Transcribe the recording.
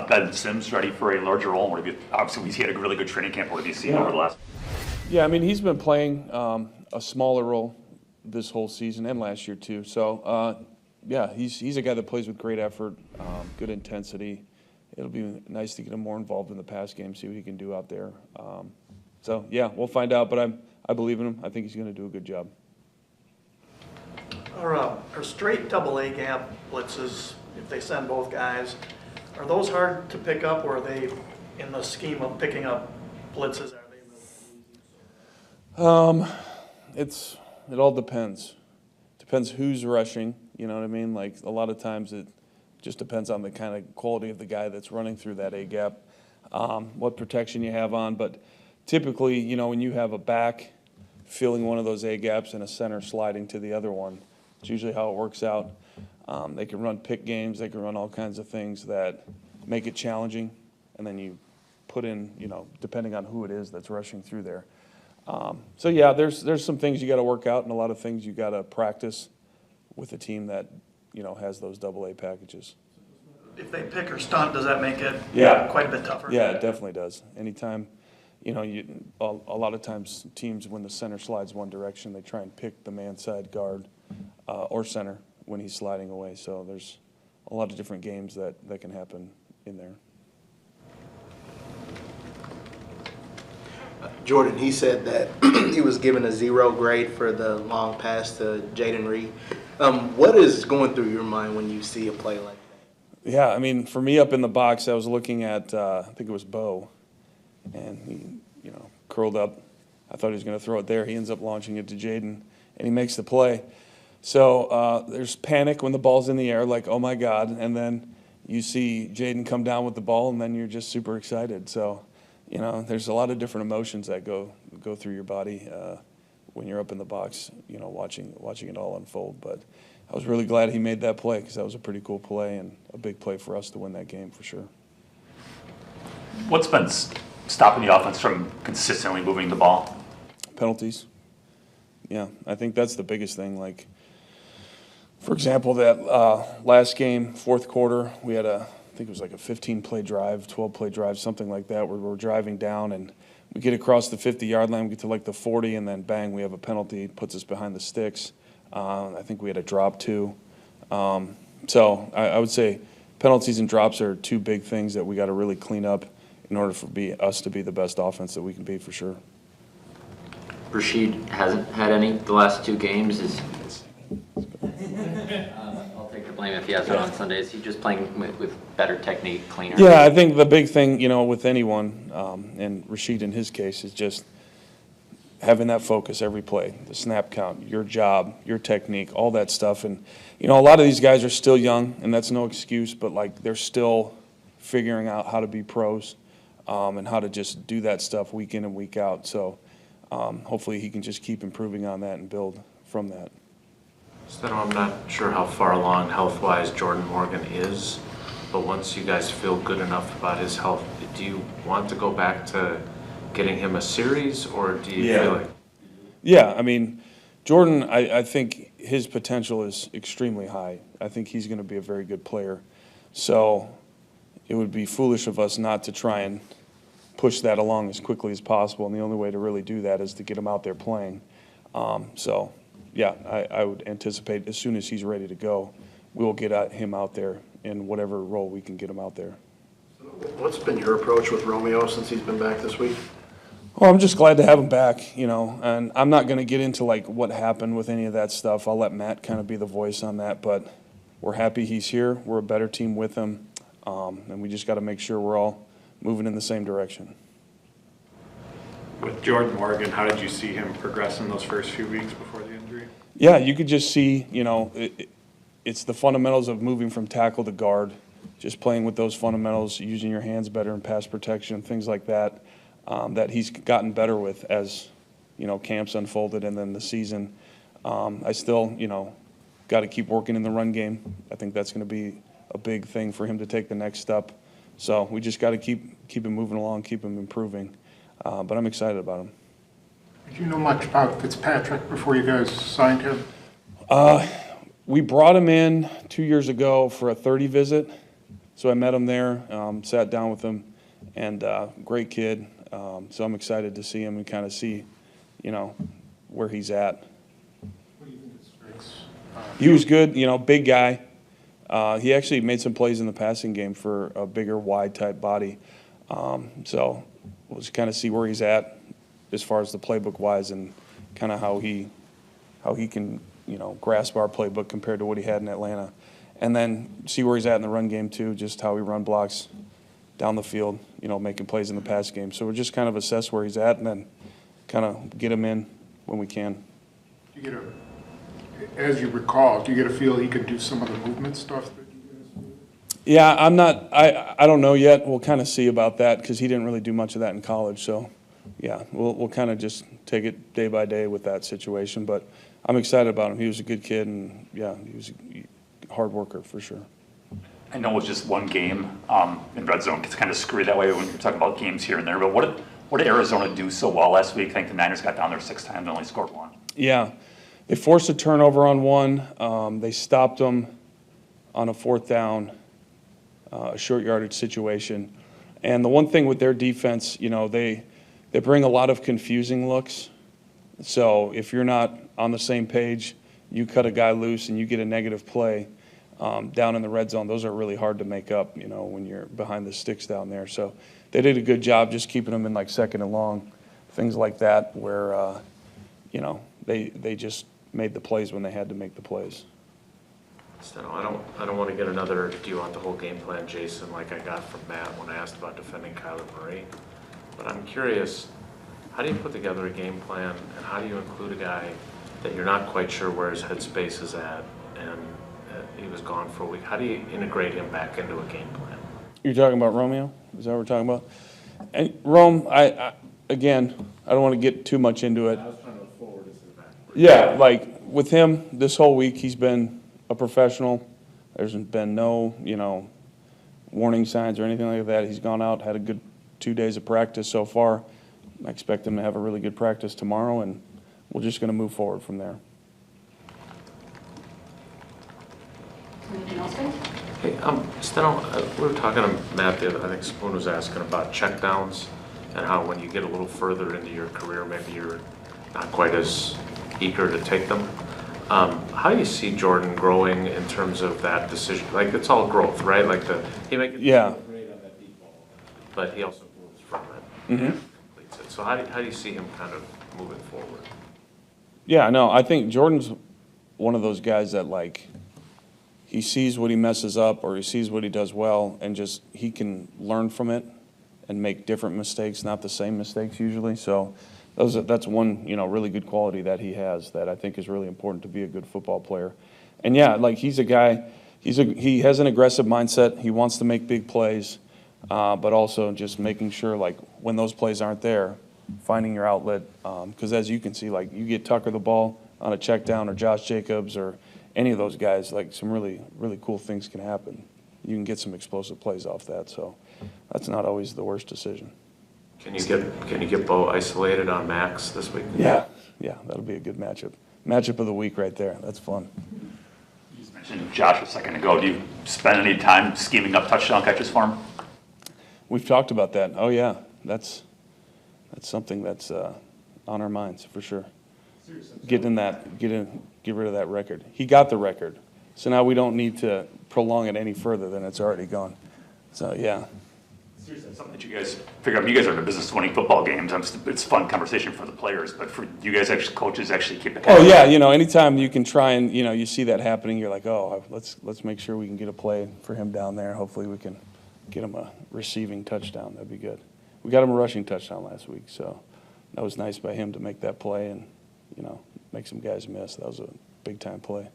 Ben Sims ready for a larger role? Obviously, he had a really good training camp. What have you seen over the last? Yeah, I mean, he's been playing a smaller role this whole season and last year too. So, yeah, he's a guy that plays with great effort, good intensity. It'll be nice to get him more involved in the pass game, see what he can do out there. So, yeah, we'll find out, but I believe in him. I think he's going to do a good job. Are straight double-A gap blitzes, if they send both guys, are those hard to pick up, or are they, in the scheme of picking up blitzes, are they really easy? It all depends. Depends who's rushing, you know what I mean? Like, a lot of times it just depends on the kind of quality of the guy that's running through that A gap, what protection you have on. But typically, you know, when you have a back filling one of those A gaps and a center sliding to the other one, it's usually how it works out. They can run pick games. They can run all kinds of things that make it challenging. And then you put in, you know, depending on who it is that's rushing through there. So, yeah, there's some things you got to work out and a lot of things you got to practice with a team that, you know, has those double-A packages. If they pick or stunt, does that make it quite a bit tougher? Yeah, it definitely does. Anytime, you know, a lot of times teams, when the center slides one direction, they try and pick the man side guard or center when he's sliding away. So there's a lot of different games that can happen in there. Jordan, he said that he was given a 0 grade for the long pass to Jaden Reed. What is going through your mind when you see a play like that? Yeah, I mean, for me up in the box, I was looking at, I think it was Bo, and he, you know, curled up. I thought he was going to throw it there. He ends up launching it to Jaden, and he makes the play. So there's panic when the ball's in the air, like, oh, my God, and then you see Jaden come down with the ball, and then you're just super excited. So, you know, there's a lot of different emotions that go through your body when you're up in the box, you know, watching it all unfold. But I was really glad he made that play because that was a pretty cool play and a big play for us to win that game for sure. What's been stopping the offense from consistently moving the ball? Penalties. Yeah, I think that's the biggest thing. Like, for example, that last game, fourth quarter, we had I think it was like a 15-play drive, 12-play drive, something like that, where we're driving down and we get across the 50-yard line, we get to like the 40, and then bang, we have a penalty, puts us behind the sticks. I think we had a drop too. So I would say penalties and drops are two big things that we got to really clean up in order for us to be the best offense that we can be for sure. Rasheed hasn't had any the last 2 games. I'll take the blame if he has it on Sunday. Is he just playing with better technique, cleaner? Yeah, I think the big thing, you know, with anyone, and Rasheed in his case, is just having that focus every play, the snap count, your job, your technique, all that stuff. And, you know, a lot of these guys are still young, and that's no excuse, but, like, they're still figuring out how to be pros and how to just do that stuff week in and week out. So hopefully he can just keep improving on that and build from that. I'm not sure how far along health-wise Jordan Morgan is, but once you guys feel good enough about his health, do you want to go back to getting him a series, or do you feel like? Yeah, I mean, Jordan, I think his potential is extremely high. I think he's going to be a very good player. So it would be foolish of us not to try and push that along as quickly as possible, and the only way to really do that is to get him out there playing. So, yeah, I would anticipate as soon as he's ready to go, we'll get him out there in whatever role we can get him out there. What's been your approach with Romeo since he's been back this week? Well, I'm just glad to have him back, you know, and I'm not going to get into, like, what happened with any of that stuff. I'll let Matt kind of be the voice on that, but we're happy he's here. We're a better team with him, and we just got to make sure we're all moving in the same direction. With Jordan Morgan, how did you see him progress in those first few weeks before the injury? Yeah, you could just see, you know, it's the fundamentals of moving from tackle to guard, just playing with those fundamentals, using your hands better in pass protection, things like that, that he's gotten better with as, you know, camps unfolded and then the season. I still, you know, got to keep working in the run game. I think that's going to be a big thing for him to take the next step. So we just got to keep him moving along, keep him improving. But I'm excited about him. Did you know much about Fitzpatrick before you guys signed him? We brought him in 2 years ago for a 30 visit, So I met him there, sat down with him, and great kid. So I'm excited to see him and kind of see, where he's at. What do you think his strengths? He was good, big guy. He actually made some plays in the passing game for a bigger, wide-type body. So we'll just kind of see where he's at as far as the playbook-wise and kind of how he can, grasp our playbook compared to what he had in Atlanta. And then see where he's at in the run game, too, just how he run blocks down the field, making plays in the pass game. So we'll just kind of assess where he's at and then kind of get him in when we can. As you recall, do you get a feel he could do some of the movement stuff that you guys do? Yeah, I don't know yet. We'll kind of see about that because he didn't really do much of that in college. So, yeah, we'll kind of just take it day by day with that situation. But I'm excited about him. He was a good kid, and, yeah, he was a hard worker for sure. I know it was just one game in red zone. It's kind of screwy that way when you're talking about games here and there. But what did Arizona do so well last week? I think the Niners got down there 6 times and only scored 1. Yeah. They forced a turnover on one. They stopped them on a 4th down, a short yardage situation. And the one thing with their defense, they bring a lot of confusing looks. So if you're not on the same page, you cut a guy loose and you get a negative play down in the red zone. Those are really hard to make up, when you're behind the sticks down there. So they did a good job just keeping them in like 2nd and long, things like that where, they just made the plays when they had to make the plays. I don't want to get another, do you want the whole game plan, Jason, like I got from Matt when I asked about defending Kyler Murray. But I'm curious, how do you put together a game plan and how do you include a guy that you're not quite sure where his headspace is at and he was gone for a week? How do you integrate him back into a game plan? You're talking about Romeo? Is that what we're talking about? And Rome, I don't want to get too much into it. I was trying to look forward instead of backward. Yeah, like with him this whole week, he's been a professional. There's been no, warning signs or anything like that. He's gone out, had a good 2 days of practice so far. I expect him to have a really good practice tomorrow, and we're just going to move forward from there. Anything else, Vince? Hey, Steno, we were talking to Matt the other, I think Spoon was asking about checkdowns and how when you get a little further into your career, maybe you're not quite as eager to take them. How do you see Jordan growing in terms of that decision? Like, it's all growth, right? Like, he makes it great on that deep ball, but he also moves from it. Mm-hmm. So how do you see him kind of moving forward? Yeah, no, I think Jordan's one of those guys that, like, he sees what he messes up or he sees what he does well, and just he can learn from it and make different mistakes, not the same mistakes usually. So that's one, really good quality that he has that I think is really important to be a good football player. And yeah, like he's a guy, he has an aggressive mindset. He wants to make big plays, but also just making sure, like, when those plays aren't there, finding your outlet. Because as you can see, like, you get Tucker the ball on a check down or Josh Jacobs or any of those guys, like, some really, really cool things can happen. You can get some explosive plays off that. So that's not always the worst decision. Can you get Bo isolated on Maxx this week? Yeah, that'll be a good matchup. Matchup of the week right there. That's fun. You just mentioned Josh a second ago. Do you spend any time scheming up touchdown catches for him? We've talked about that. Oh yeah, that's something that's on our minds for sure. Get rid of that record. He got the record, so now we don't need to prolong it any further than it's already gone. So yeah. Seriously, something that you guys figure out. You guys are in the business of winning football games. It's a fun conversation for the players, but for you guys, actually, coaches actually keep it. Oh yeah, anytime you can try and you see that happening, you're like, oh, let's make sure we can get a play for him down there. Hopefully we can get him a receiving touchdown. That'd be good. We got him a rushing touchdown last week, so that was nice by him to make that play and make some guys miss. That was a big time play.